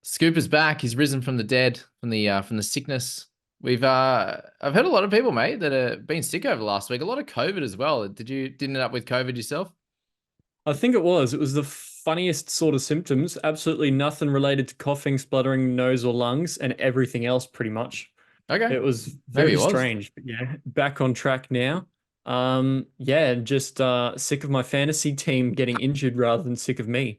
Scooper's back. He's risen from the dead, from the sickness. I've heard a lot of people, mate, that have been sick over the last week. A lot of COVID as well. Did you end up with COVID yourself? I think it was. It was the funniest sort of symptoms. Absolutely nothing related to coughing, spluttering, nose or lungs, and everything else pretty much. Okay, It was maybe it very was. strange, but yeah, back on track now. Yeah, just sick of my fantasy team getting injured rather than sick of me.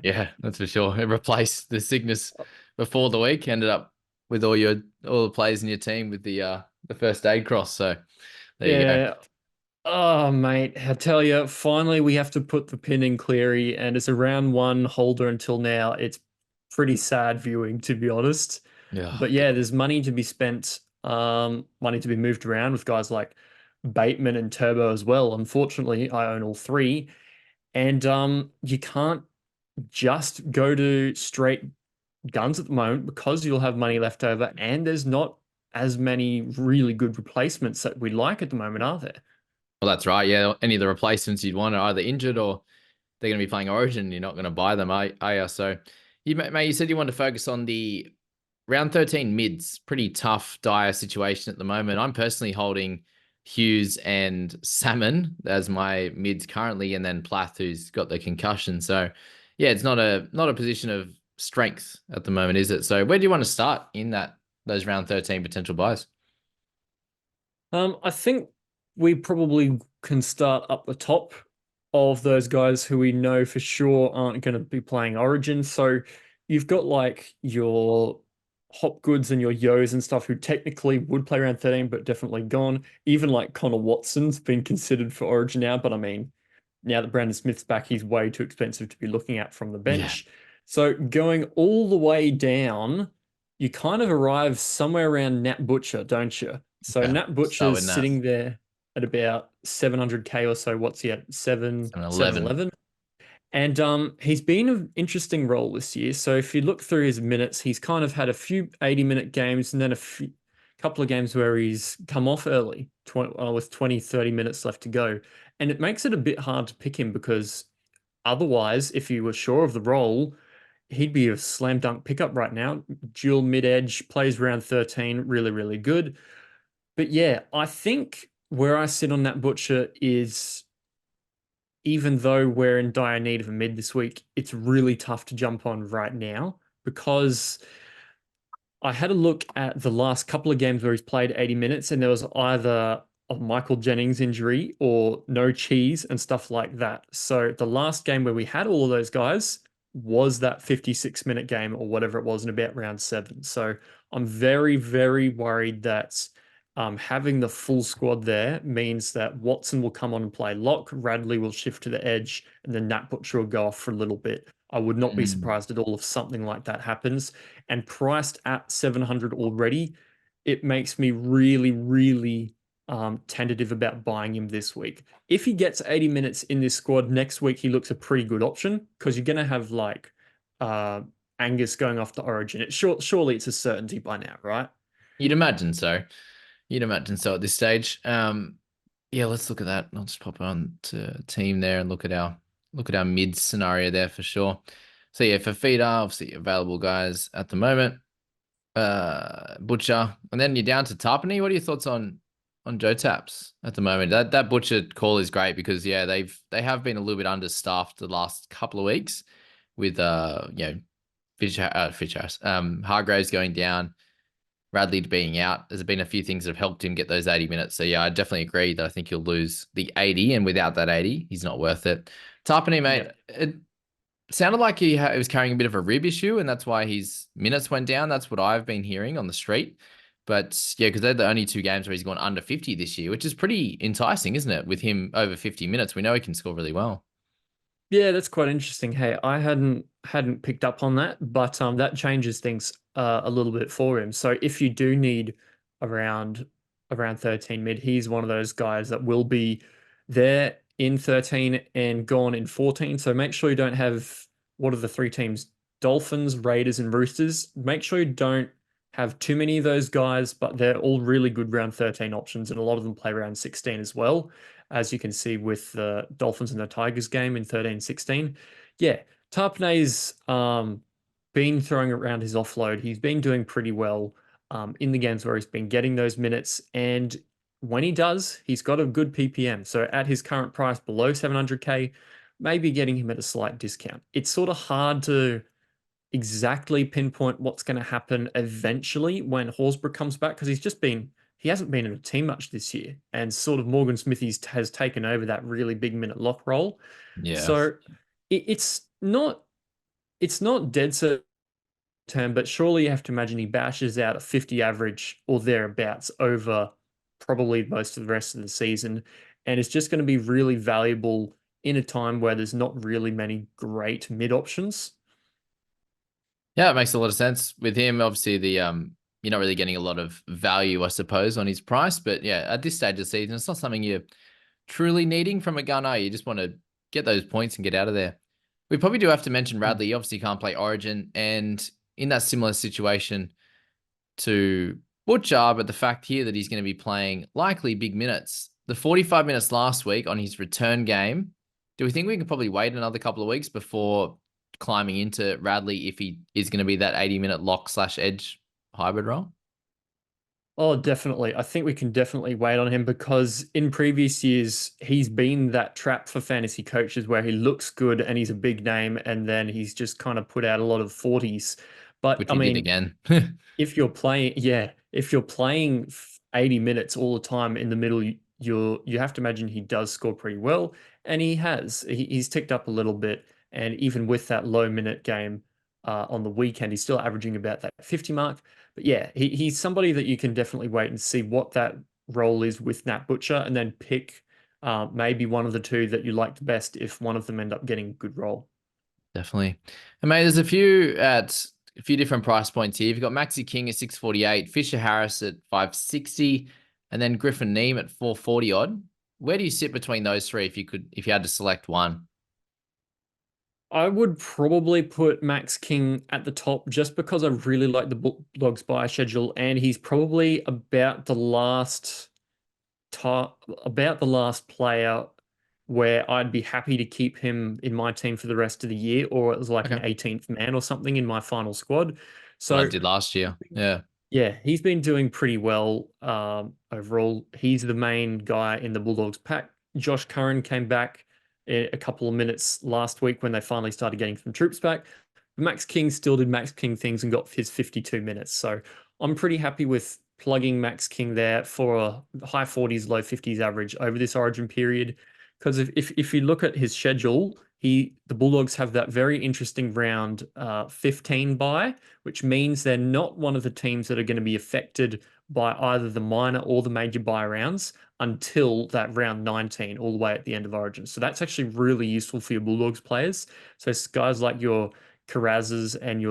Yeah, that's for sure. It replaced the sickness before the week. Ended up with all the players in your team with the first aid cross. So there you go. Yeah. Oh, mate, I tell you, finally we have to put the pin in Cleary, and it's a round one holder until now. It's pretty sad viewing, to be honest. Yeah, But yeah, there's money to be spent, money to be moved around with guys like Bateman and Turbo as well. Unfortunately, I own all three, and you can't just go to straight guns at the moment because you'll have money left over, and there's not as many really good replacements that we like at the moment, are there? well, that's right. Yeah, any of the replacements you'd want are either injured or they're going to be playing Origin. You're not going to buy them, are you? So, mate, you said you wanted to focus on the round 13 mids. Pretty tough, dire situation at the moment. I'm personally holding Hughes and Salmon as my mids currently, and then Plath, who's got the concussion. So, yeah, it's not a position of strength at the moment, is it? So, where do you want to start in those round 13 potential buys? I think we probably can start up the top of those guys who we know for sure aren't going to be playing Origin. So you've got like your Hopgoods and your Yos and stuff who technically would play around 13, but definitely gone. Even like Connor Watson's been considered for Origin now, but I mean, now that Brandon Smith's back, he's way too expensive to be looking at from the Yeah, bench. So going all the way down, you kind of arrive somewhere around Nat Butcher, don't you? So yeah. Nat Start Butcher's with that. sitting there at about 700k or so. What's he at? 7-11. 711. And he's been an interesting role this year. So if you look through his minutes, he's kind of had a few 80-minute games and then couple of games where he's come off early, with 20, 30 minutes left to go. And it makes it a bit hard to pick him because otherwise, if you were sure of the role, he'd be a slam dunk pickup right now. Dual mid edge, plays round 13, really, really good. But yeah, I think where I sit on that butcher is even though we're in dire need of a mid this week, it's really tough to jump on right now because I had a look at the last couple of games where he's played 80 minutes and there was either a Michael Jennings injury or no cheese and stuff like that. So the last game where we had all of those guys was that 56-minute game or whatever it was in about round seven. So I'm very, very worried that having the full squad there means that Watson will come on and play lock, Radley will shift to the edge, and then Nat Butcher will go off for a little bit. I would not be Mm. surprised at all if something like that happens. And priced at 700 already, it makes me really, really tentative about buying him this week. If he gets 80 minutes in this squad next week, he looks a pretty good option because you're going to have like uh, Angus going off to Origin. Surely it's a certainty by now, right? You'd imagine so. You'd imagine so at this stage. Yeah, let's look at that. I'll just pop on to team there and look at our mid scenario there for sure. So yeah, for feeder, obviously available guys at the moment. Butcher, and then you're down to Tarpany. What are your thoughts on Joe Taps at the moment? That Butcher call is great because yeah, they have been a little bit understaffed the last couple of weeks with Fisher Hargraves going down. Radley being out, there's been a few things that have helped him get those 80 minutes. So yeah, I definitely agree that I think he'll lose the 80, and without that 80, he's not worth it. Tarpany, mate, Yeah. it sounded like he was carrying a bit of a rib issue, and that's why his minutes went down. That's what I've been hearing on the street. But yeah, because they're the only two games where he's gone under 50 this year, which is pretty enticing, isn't it? With him over 50 minutes, we know he can score really well. Yeah, that's quite interesting. Hey, I hadn't picked up on that, but that changes things a little bit for him. So if you do need around around 13 mid, he's one of those guys that will be there in 13 and gone in 14. So make sure you don't have what are the three teams? Dolphins, Raiders, and Roosters. Make sure you don't have too many of those guys, but they're all really good round 13 options, and a lot of them play round 16 as well as you can see with the Dolphins and the Tigers game in 13-16. Yeah, Tarpanay's been throwing around his offload. He's been doing pretty well in the games where he's been getting those minutes. And when he does, he's got a good PPM. So at his current price below 700K, maybe getting him at a slight discount. It's sort of hard to exactly pinpoint what's going to happen eventually when Horsburgh comes back because he hasn't been in a team much this year, and sort of Morgan Smithies has taken over that really big minute lock role. Yeah. So it's not dead certain, but surely you have to imagine he bashes out a 50 average or thereabouts over probably most of the rest of the season, and it's just going to be really valuable in a time where there's not really many great mid options. Yeah, it makes a lot of sense with him. Obviously, you're not really getting a lot of value, I suppose, on his price. But yeah, at this stage of the season, it's not something you're truly needing from a gunner. You just want to get those points and get out of there. We probably do have to mention Radley. He obviously can't play Origin, and in that similar situation to Butcher, but the fact here that he's going to be playing likely big minutes. The 45 minutes last week on his return game. Do we think we can probably wait another couple of weeks before climbing into Radley if he is going to be that 80-minute lock / edge hybrid role? Oh, definitely. I think we can definitely wait on him because in previous years, he's been that trap for fantasy coaches where he looks good and he's a big name, and then he's just kind of put out a lot of 40s. But Which I he did mean, again. if you're playing 80 minutes all the time in the middle, you have to imagine he does score pretty well, and he has. He's ticked up a little bit, and even with that low minute game on the weekend, he's still averaging about that 50 mark. But yeah, he's somebody that you can definitely wait and see what that role is with Nat Butcher, and then pick maybe one of the two that you liked best if one of them end up getting a good role. Definitely. And mate, there's a few different price points here. You've got Maxi King at 648, Fisher Harris at 560, and then Griffin Neem at 440 odd. Where do you sit between those three if you had to select one? I would probably put Max King at the top just because I really like the Bulldogs buy schedule, and he's probably about the last player where I'd be happy to keep him in my team for the rest of the year, or as like an Okay. 18th man or something in my final squad. What I So did last year. Yeah. yeah, he's been doing pretty well overall. He's the main guy in the Bulldogs pack. Josh Curran came back a couple of minutes last week when they finally started getting some troops back. Max King still did Max King things and got his 52 minutes. So I'm pretty happy with plugging Max King there for a high 40s, low 50s average over this origin period. Because if you look at his schedule, the Bulldogs have that very interesting round 15 bye, which means they're not one of the teams that are going to be affected by either the minor or the major bye rounds until that round 19, all the way at the end of Origin. So that's actually really useful for your Bulldogs players. So guys like your Carrazes and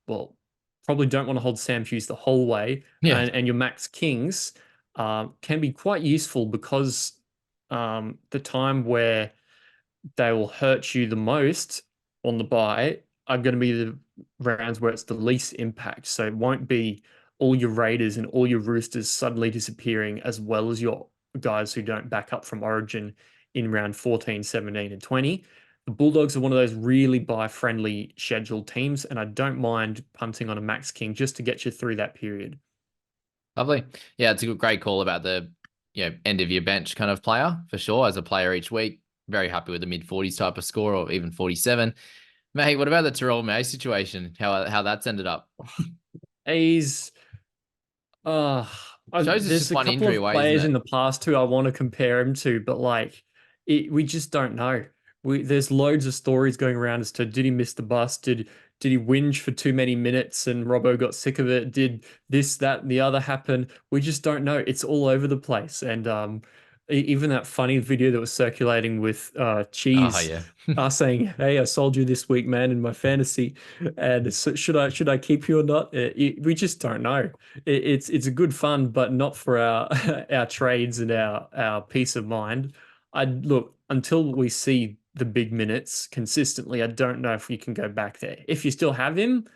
well, probably don't want to hold Sam Hughes the whole way, Yeah. and your Max Kings can be quite useful because the time where they will hurt you the most on the buy are going to be the rounds where it's the least impact. So it won't be all your Raiders and all your Roosters suddenly disappearing, as well as your guys who don't back up from Origin in round 14, 17, and 20. The Bulldogs are one of those really buy-friendly scheduled teams, and I don't mind punting on a Max King just to get you through that period. Lovely. Yeah, it's a great call about the end of your bench kind of player for sure. As a player each week, very happy with the mid 40s type of score or even 47. Mate, what about the Terrell May situation? How that's ended up? He's Uh, Shows it's there's just a one couple injury of away, isn't players in it? the past who I want to compare him to, but like we just don't know. There's loads of stories going around as to did he miss the bus? Did he whinge for too many minutes and Robbo got sick of it? Did this, that, and the other happen? We just don't know. It's all over the place. And even that funny video that was circulating with Oh Cheese yeah. saying, "Hey, I sold you this week, man, in my fantasy, and so should I keep you or not?" We just don't know. It's a good fun, but not for our our trades and our peace of mind. I look until we see the big minutes consistently. I don't know if we can go back there. If you still have him,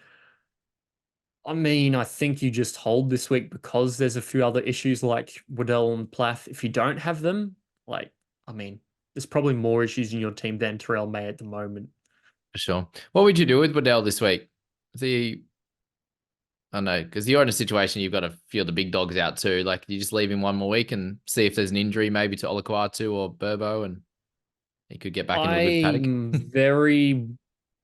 I mean, I think you just hold this week because there's a few other issues like Waddell and Plath. If you don't have them, like, I mean, there's probably more issues in your team than Terrell May at the moment. For sure. What would you do with Waddell this week? Is he? I don't know, because you're in a situation you've got a few of the big dogs out too. Like you just leave him one more week and see if there's an injury maybe to Olaquatu or Burbo, and he could get back into a good paddock. I'm very,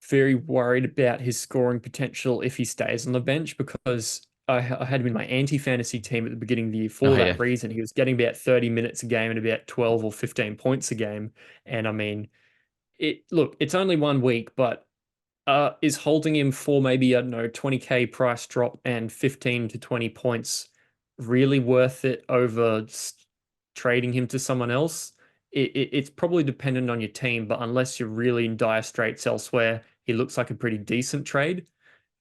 very worried about his scoring potential if he stays on the bench because I had him in my anti-fantasy team at the beginning of the year Oh for yeah, that reason. He was getting about 30 minutes a game and about 12 or 15 points a game. And I mean, it's only 1 week, but is holding him for maybe, I don't know, 20K price drop and 15 to 20 points really worth it over trading him to someone else? It's probably dependent on your team, but unless you're really in dire straits elsewhere, he looks like a pretty decent trade.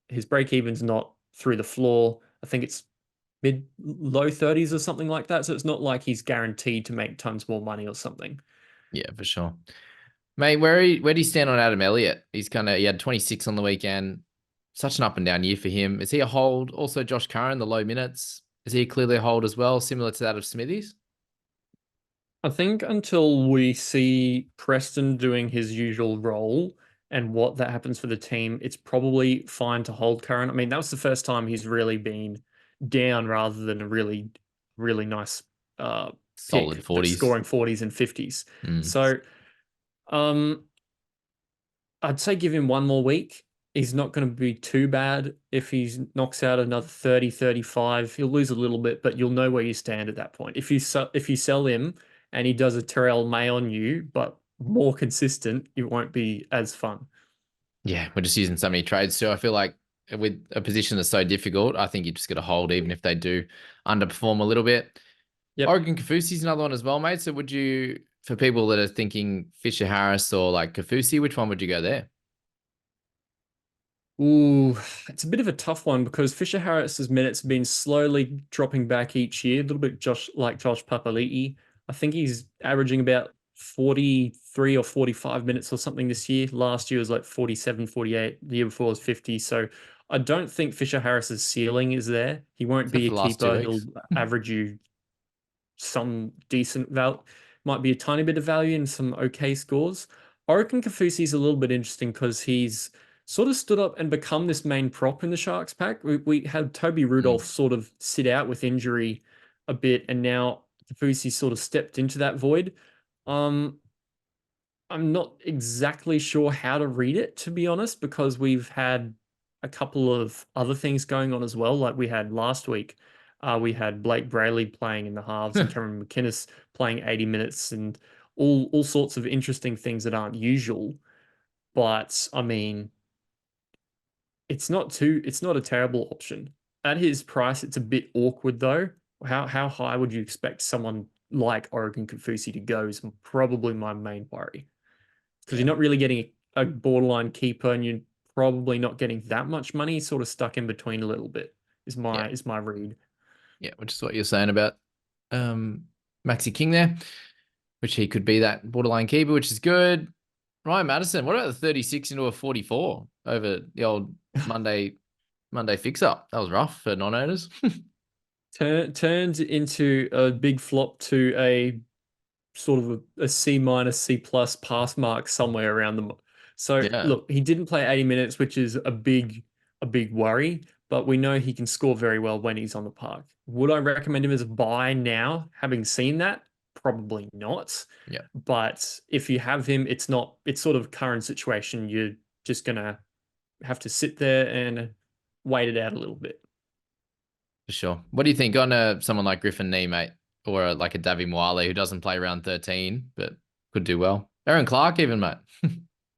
His break even's not through the floor. I think it's mid low 30s or something like that. So it's not like he's guaranteed to make tons more money or something. yeah, for sure. Mate, where do you stand on Adam Elliott? He had 26 on the weekend. Such an up and down year for him. Is he a hold? Also, Josh Curran, the low minutes. Is he clearly a hold as well, similar to that of Smithies? I think until we see Preston doing his usual role and what that happens for the team, it's probably fine to hold Curran. I mean, that was the first time he's really been down rather than a really, really nice Solid pick that's 40s. scoring 40s and 50s. Mm. So um, I'd say give him one more week. He's not going to be too bad if he knocks out another 30, 35. He'll lose a little bit, but you'll know where you stand at that point. If you sell him and he does a Terrell May on you, but more consistent, it won't be as fun. Yeah, we're just using so many trades too. I feel like with a position that's so difficult, I think you just got to hold even if they do underperform a little bit. Yep. Oregon Kafusi's another one as well, mate. So would you, for people that are thinking Fisher Harris or like Kafusi, which one would you go there? Ooh, it's a bit of a tough one because Fisher Harris's minutes have been slowly dropping back each year, a little bit Josh Papali'i. I think he's averaging about 43 or 45 minutes or something this year. Last year was like 47, 48. The year before was 50. So I don't think Fisher Harris's ceiling is there. He won't Except be a for the last two keeper. He'll weeks. average you some decent value, might be a tiny bit of value and some okay scores. Oregon Kafusi is a little bit interesting because he's sort of stood up and become this main prop in the Sharks pack. We had Toby Rudolph Mm. sort of sit out with injury a bit, and now Kafusi sort of stepped into that void. Um, I'm not exactly sure how to read it, to be honest, because we've had a couple of other things going on as well. Like we had last week, we had Blake Brayley playing in the halves and Cameron McInnes playing 80 minutes and all sorts of interesting things that aren't usual. But I mean, it's not a terrible option. At his price, it's a bit awkward though. How high would you expect someone like Oregon Kafusi to go is probably my main worry because you're Yeah. not really getting a borderline keeper and you're probably not getting that much money, sort of stuck in between a little bit Yeah. is my read. Yeah. Which is what you're saying about um Maxi King there, which he could be that borderline keeper, which is good. Ryan Madison, what about the 36 into a 44 over the old Monday fix up? That was rough for non-owners. Turned into a big flop to a sort of a C minus C plus pass mark somewhere around them. So Yeah. look, he didn't play 80 minutes, which is a big worry, but we know he can score very well when he's on the park. Would I recommend him as a buy now, having seen that? Probably not. Yeah. But if you have him, it's sort of current situation. You're just gonna have to sit there and wait it out a little bit. For sure. What do you think on someone like Griffin Knee, mate, or like a Davy Moale who doesn't play around 13 but could do well? Aaron Clark, even, mate.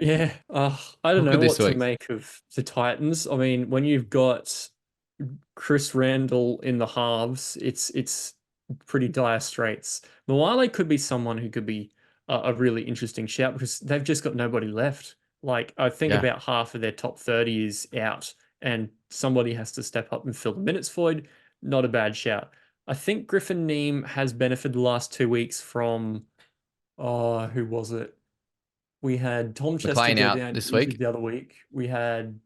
Yeah, I don't Look know good this what to week. make of the Titans. I mean, when you've got Chris Randall in the halves, it's pretty dire straits. Moale could be someone who could be a really interesting shout because they've just got nobody left. Like I think Yeah, about half of their top 30 is out, and somebody has to step up and fill the minutes void. Not a bad shout. I think Griffin Neem has benefited the last 2 weeks from who was it? We had Tom Chester McLean go out down this injured week. the other week. We had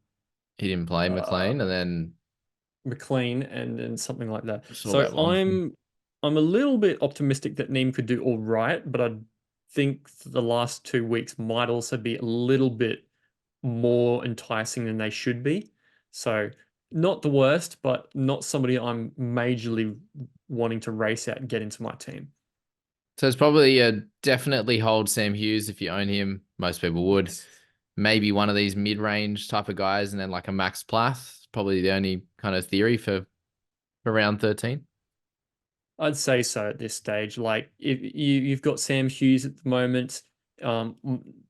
He didn't play uh, McLean, and then McLean and something like that. saw So that one. I'm a little bit optimistic that Neem could do all right, but I think the last 2 weeks might also be a little bit more enticing than they should be. So not the worst, but not somebody I'm majorly wanting to race out and get into my team. So it's probably a definitely hold Sam Hughes if you own him. Most people would. Yes. Maybe one of these mid-range type of guys, and then like a Max Plath. Probably the only kind of theory for round 13. I'd say so at this stage. Like if you've got Sam Hughes at the moment,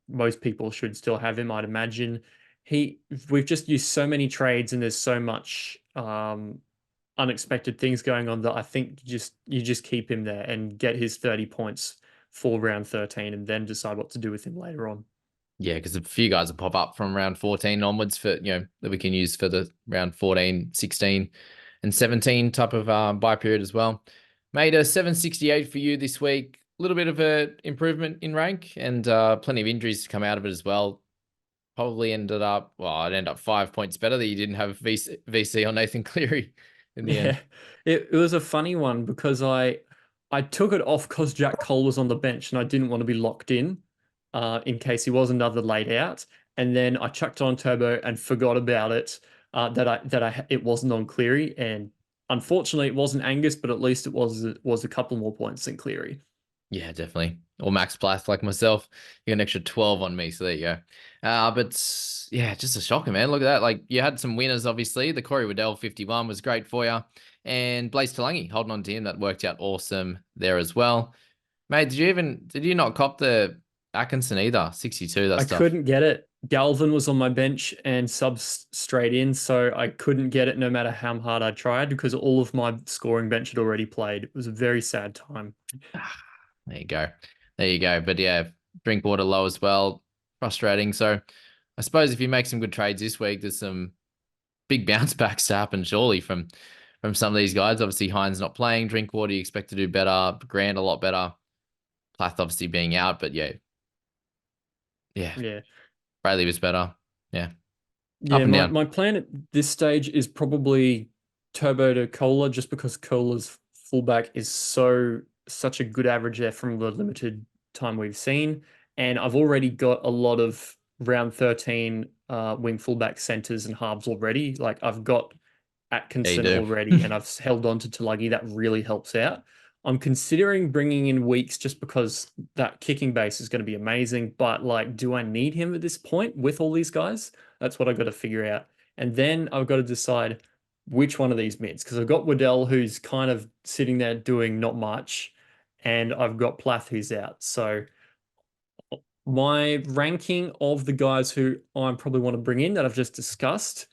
most people should still have him, I'd imagine. We've just used so many trades and there's so much unexpected things going on that I think you just keep him there and get his 30 points for round 13 and then decide what to do with him later on. Yeah, because a few guys will pop up from round 14 onwards for, that we can use for the round 14, 16, and 17 type of buy period as well. Made a 768 for you this week. A little bit of a improvement in rank and plenty of injuries to come out of it as well. Probably ended up, well, I'd end up 5 points better that you didn't have VC on Nathan Cleary in the Yeah, end. it was a funny one because I took it off because Jack Cole was on the bench and I didn't want to be locked in case he was another laid out. And then I chucked on Turbo and forgot about it it wasn't on Cleary. And unfortunately, it wasn't Angus, but at least it was a couple more points than Cleary. Yeah, definitely. Or Max Plath like myself. You got an extra 12 on me, so there you go. But yeah, just a shocker, man. Look at that. Like you had some winners, obviously. The Corey Waddell 51 was great for you. And Blaze Talangi holding on to him. That worked out awesome there as well. Mate, did you not cop the Atkinson either? 62, that I stuff. couldn't get it. Galvin was on my bench and subs straight in, so I couldn't get it no matter how hard I tried because all of my scoring bench had already played. It was a very sad time. Ah, there you go. There you go. But yeah, drink water low as well. Frustrating. So I suppose if you make some good trades this week, there's some big bounce backs to happen surely from some of these guys. Obviously, Hines not playing. Drinkwater, you expect to do better. Grant a lot better. Plath obviously being out, but yeah, Yeah. Brayley was better. Yeah, up Yeah, and my, down. my plan at this stage is probably Turbo to Cola, just because Cola's fullback is such a good average there from the limited time we've seen. And I've already got a lot of round 13 wing fullback centers and halves already. Like I've got Yeah, you Atkinson do. already, and I've held on to Tulagi. That really helps out. I'm considering bringing in Weeks just because that kicking base is going to be amazing. But like, do I need him at this point with all these guys? That's what I've got to figure out. And then I've got to decide which one of these mids, because I've got Waddell who's kind of sitting there doing not much, and I've got Plath who's out. So my ranking of the guys who I probably want to bring in that I've just discussed,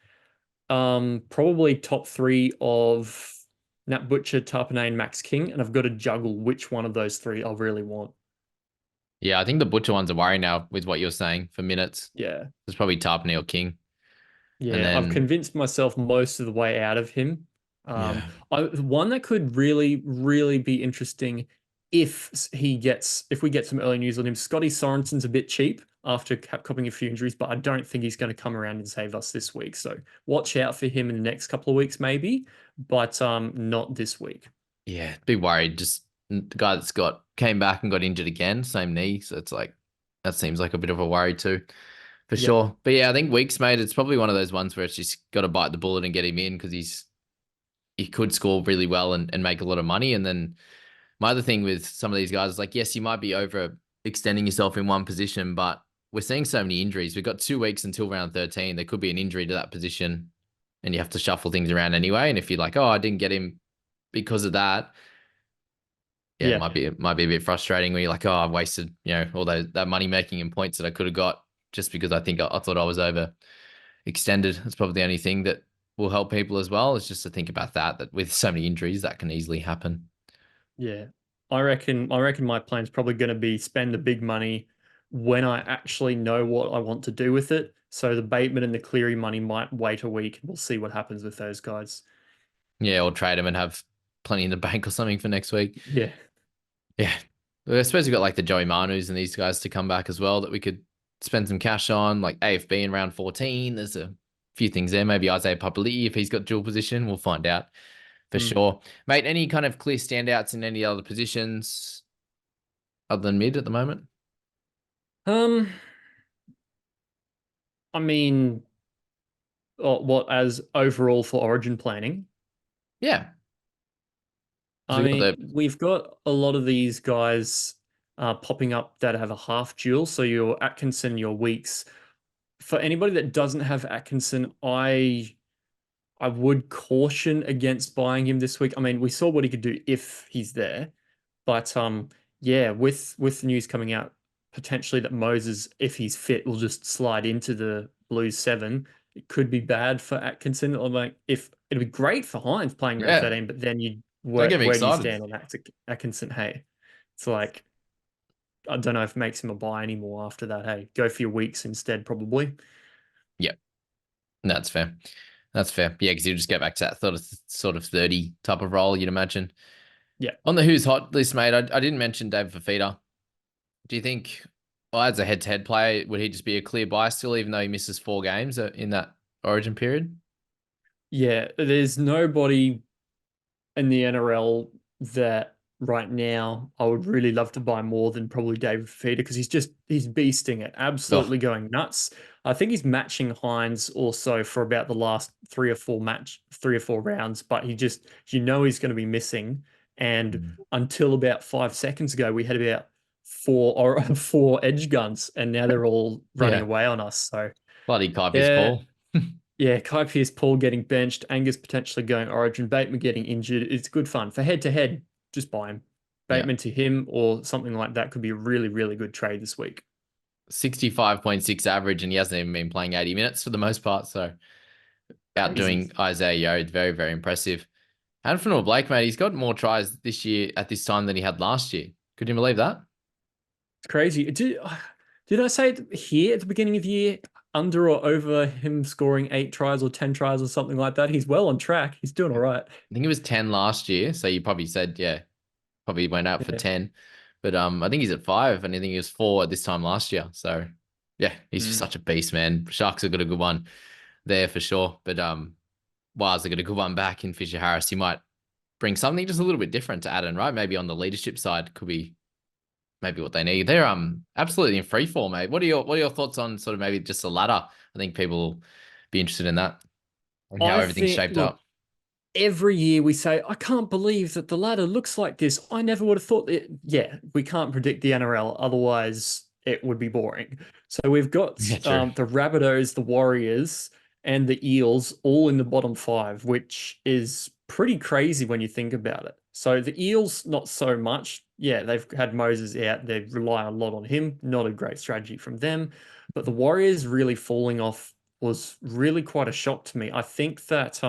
probably top three of Nat Butcher, Tarpanay, and Max King, and I've got to juggle which one of those three I really want. Yeah, I think the Butcher one's a worry now with what you're saying for minutes. Yeah. It's probably Tarpany or King. And Yeah, I've then, convinced myself most of the way out of him. Um, yeah, one that could really, really be interesting if we get some early news on him. Scotty Sorensen's a bit cheap after copping a few injuries, but I don't think he's going to come around and save us this week. So watch out for him in the next couple of weeks, maybe, but not this week. yeah, be worried. Just the guy that's came back and got injured again, same knee. So it's like, that seems like a bit of a worry too. For Yep. sure. But yeah, I think Weeks, mate, it's probably one of those ones where it's just got to bite the bullet and get him in because he could score really well and make a lot of money. And then my other thing with some of these guys is like, yes, you might be over extending yourself in one position, but we're seeing so many injuries. We've got 2 weeks until round 13. There could be an injury to that position and you have to shuffle things around anyway. And if you're like, oh, I didn't get him because of that, yeah, Yeah. it might be a bit frustrating where you're like, oh, I've wasted, all that money making and points that I could have got just because I thought I was over extended. That's probably the only thing that will help people as well. Is just to think about that with so many injuries, that can easily happen. Yeah. I reckon my plan's probably going to be spend the big money when I actually know what I want to do with it. So the Bateman and the Cleary money might wait a week. We'll see what happens with those guys. Yeah, or trade them and have plenty in the bank or something for next week. Yeah. Yeah. I suppose we've got like the Joey Manus and these guys to come back as well that we could spend some cash on, like AFB in round 14. There's a few things there. Maybe Isaiah Papali'i if he's got dual position. We'll find out for Mm. sure. Mate, any kind of clear standouts in any other positions other than mid at the moment? Um, I mean, what as overall for Origin planning. Yeah. So I we got mean, the we've got a lot of these guys popping up that have a half dual. So your Atkinson, your Weeks. For anybody that doesn't have Atkinson, I would caution against buying him this week. I mean, we saw what he could do if he's there, but yeah, with the news coming out potentially that Moses, if he's fit, will just slide into the Blues 7. It could be bad for Atkinson. Or like if it'd be great for Hines playing round yeah. 13, but then you Don't where get me where do you excited. stand on Atkinson? Hey, it's like I don't know if it makes him a buy anymore after that. Hey, go for your weeks instead, probably. Yeah, that's fair. That's fair. Yeah, because you just get back to that sort of 30 type of role, you'd imagine. Yeah. On the who's hot list, mate, I didn't mention David Fafita. Do you think, well, as a head-to-head player, would he just be a clear buy still, even though he misses 4 games in that Origin period? Yeah, there's nobody in the NRL that right now I would really love to buy more than probably David Fifita because he's beasting it, Oh, absolutely going nuts. I think he's matching Hines also for about the last 3 or 4 rounds, but he's going to be missing. And mm. until about 5 seconds ago, we had about four or four edge guns, and now they're all running Yeah, away on us. So bloody Kaipi's yeah, Paul. yeah, Kai Pearce Paul getting benched, Angus potentially going Origin, Bateman getting injured. It's good fun. For head to head, just buy him. Yeah, Bateman to him or something like that could be a really, really good trade this week. 65.6 average, and he hasn't even been playing 80 minutes for the most part. So Crazy. outdoing Isaiah Yeo, very, very impressive. And for Noah Blake, mate, he's got more tries this year at this time than he had last year. Could you believe that? It's crazy. Did I say it here at the beginning of the year, under or over him scoring 8 tries or 10 tries or something like that? He's well on track. He's doing all right. I think it was 10 last year. So you probably said, yeah, probably went out for Yeah. 10. But I think he's at 5, and I think he was 4 at this time last year. So yeah, he's just Mm. such a beast, man. Sharks have got a good one there for sure. But Wales have got a good one back in Fisher Harris. He might bring something just a little bit different to Adden, right? Maybe on the leadership side could be maybe what they need. They're absolutely in free fall, mate. What are your thoughts on sort of maybe just a ladder? I think people will be interested in that and how I everything's think, shaped look, up. every year we say, I can't believe that the ladder looks like this. I never would have thought that. Yeah, we can't predict the NRL, otherwise it would be boring. So we've got Yeah, true. the Rabbitohs, the Warriors, and the Eels all in the bottom 5, which is pretty crazy when you think about it. So the Eels, not so much. Yeah, they've had Moses out. They rely a lot on him. Not a great strategy from them. But the Warriors really falling off was really quite a shock to me. I think that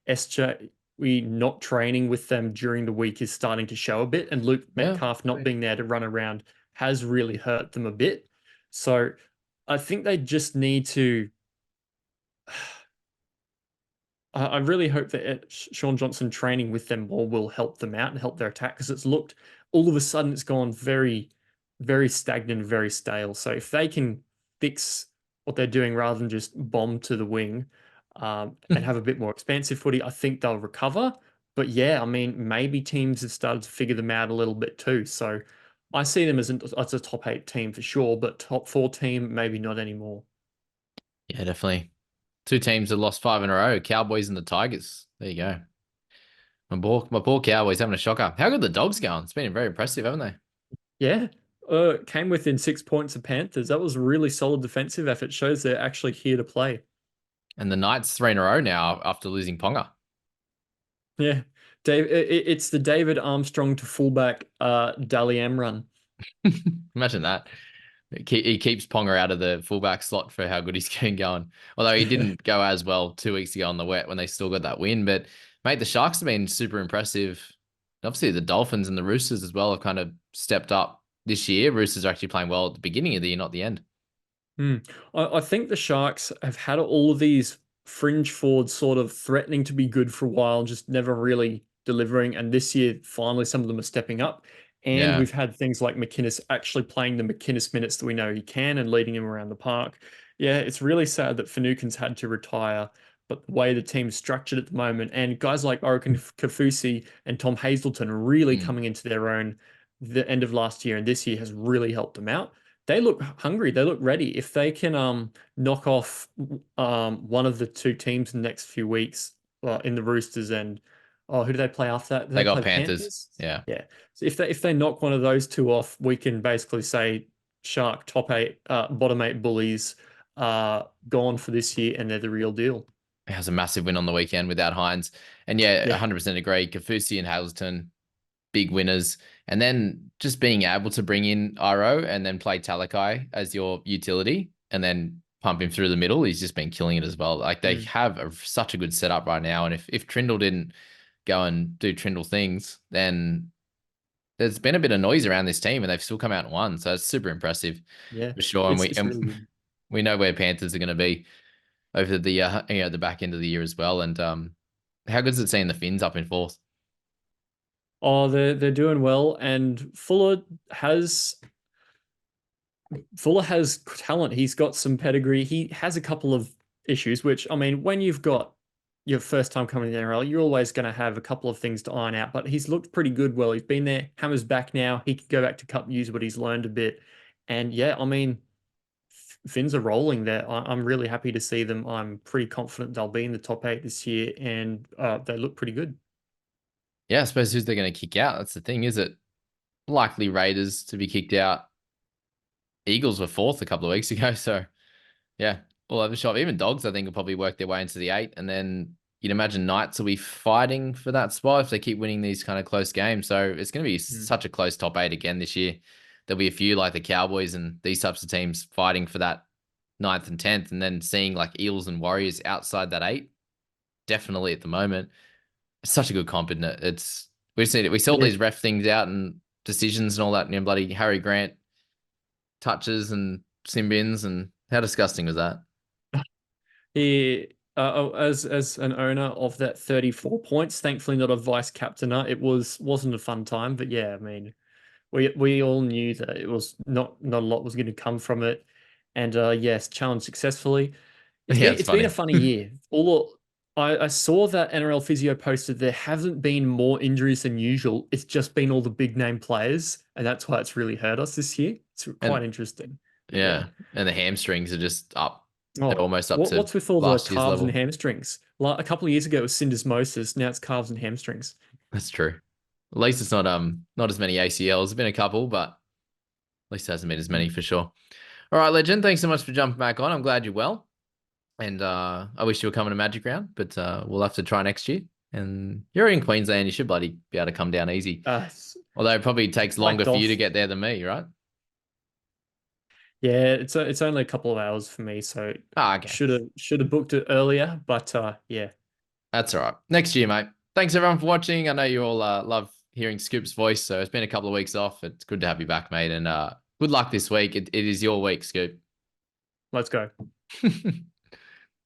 SJ, we not training with them during the week is starting to show a bit, and Luke Yeah. Metcalf not being there to run around has really hurt them a bit. So I think they just need to. I really hope that Sean Johnson training with them more will help them out and help their attack because it's looked all of a sudden it's gone very, very stagnant, very stale. So if they can fix what they're doing rather than just bomb to the wing and have a bit more expansive footy, I think they'll recover. But yeah, I mean, maybe teams have started to figure them out a little bit too. So I see them as a top 8 team for sure, but top 4 team, maybe not anymore. Yeah, definitely. Two teams that lost 5 in a row, Cowboys and the Tigers. There you go. My poor Cowboys having a shocker. How good the Dogs going? It's been very impressive, haven't they? Yeah. Came within 6 points of Panthers. That was a really solid defensive effort. Shows they're actually here to play. And the Knights 3 in a row now after losing Ponga. Yeah. Dave, it's the David Armstrong to fullback Dally M run. Imagine that. He keeps Ponga out of the fullback slot for how good he's getting going. Although he didn't go as well 2 weeks ago on the wet when they still got that win. But mate, the Sharks have been super impressive. Obviously, the Dolphins and the Roosters as well have kind of stepped up this year. Roosters are actually playing well at the beginning of the year, not the end. Hmm. I think the Sharks have had all of these fringe forwards sort of threatening to be good for a while, just never really delivering. And this year, finally, some of them are stepping up. And Yeah. we've had things like McInnes actually playing the McInnes minutes that we know he can and leading him around the park. Yeah, it's really sad that Finucane's had to retire, but the way the team's structured at the moment, and guys like Orican Kafusi and Tom Hazelton really Mm. coming into their own the end of last year and this year has really helped them out. they look hungry. They look ready. If they can knock off one of the two teams in the next few weeks, in the Roosters and who do they play after that? Do They they got play the Panthers. Panthers? Yeah. Yeah. So if they knock one of those two off, we can basically say Shark top eight, bottom eight bullies are gone for this year, and they're the real deal. It has a massive win on the weekend without Hines. And yeah, Yeah. 100% agree. Kafusi and Hazelton, big winners. And then just being able to bring in Iro and then play Talakai as your utility and then pump him through the middle. He's just been killing it as well. Like they have such a good setup right now. And if Trindle didn't go and do Trindle things, then there's been a bit of noise around this team and they've still come out and won. So it's super impressive Yeah. for sure. And It's really good. we know where Panthers are going to be over the the back end of the year as well. And how good is it seeing the Finns up in fourth? Oh, they're doing well, and Fuller has talent. He's got some pedigree. He has a couple of issues, which I mean, when you've got your first time coming to the NRL, you're always going to have a couple of things to iron out. But he's looked pretty good. Well, he's been there. Hammer's back now. He can go back to cup, use what he's learned a bit, and yeah, I mean, Finns are rolling there. I'm really happy to see them. I'm pretty confident they'll be in the top eight this year, and they look pretty good. Yeah, I suppose who's they're going to kick out? That's the thing, is it? Likely Raiders to be kicked out. Eagles were fourth a couple of weeks ago, so yeah, all over the shop. Even Dogs, I think, will probably work their way into the eight, and then you'd imagine Knights will be fighting for that spot if they keep winning these kind of close games. So it's going to be such a close top eight again this year. There'll be a few like the Cowboys and these types of teams fighting for that ninth and 10th, and then seeing like Eels and Warriors outside that eight. Definitely at the moment, it's such a good comp, isn't it? We've seen it. We saw these ref things out and decisions and all that. Bloody Harry Grant touches and sin bins, and how disgusting was that? He, as an owner of that 34 points, thankfully not a vice captainer, it wasn't a fun time. But yeah, I mean, we all knew that it was not a lot was going to come from it, and yes, challenged successfully. It's been a funny year. I saw that NRL Physio posted there haven't been more injuries than usual. It's just been all the big name players, and that's why it's really hurt us this year. It's quite interesting. Yeah, and the hamstrings are just up. Oh, they're almost up to what's with all the last year's calves level. and hamstrings? Like a couple of years ago, it was syndesmosis. Now it's calves and hamstrings. That's true. At least it's not as many ACLs. There's been a couple, but at least it hasn't been as many for sure. All right, legend. Thanks so much for jumping back on. I'm glad you're well. And I wish you were coming to Magic Round, but we'll have to try next year. And you're in Queensland, you should bloody be able to come down easy. Although it probably takes longer for you to get there than me, right? Yeah, it's only a couple of hours for me, so okay. Should have booked it earlier, but yeah. That's all right. Next year, mate. Thanks everyone for watching. I know you all love hearing Scoop's voice, so it's been a couple of weeks off. It's good to have you back, mate. And good luck this week. It is your week, Scoop. Let's go.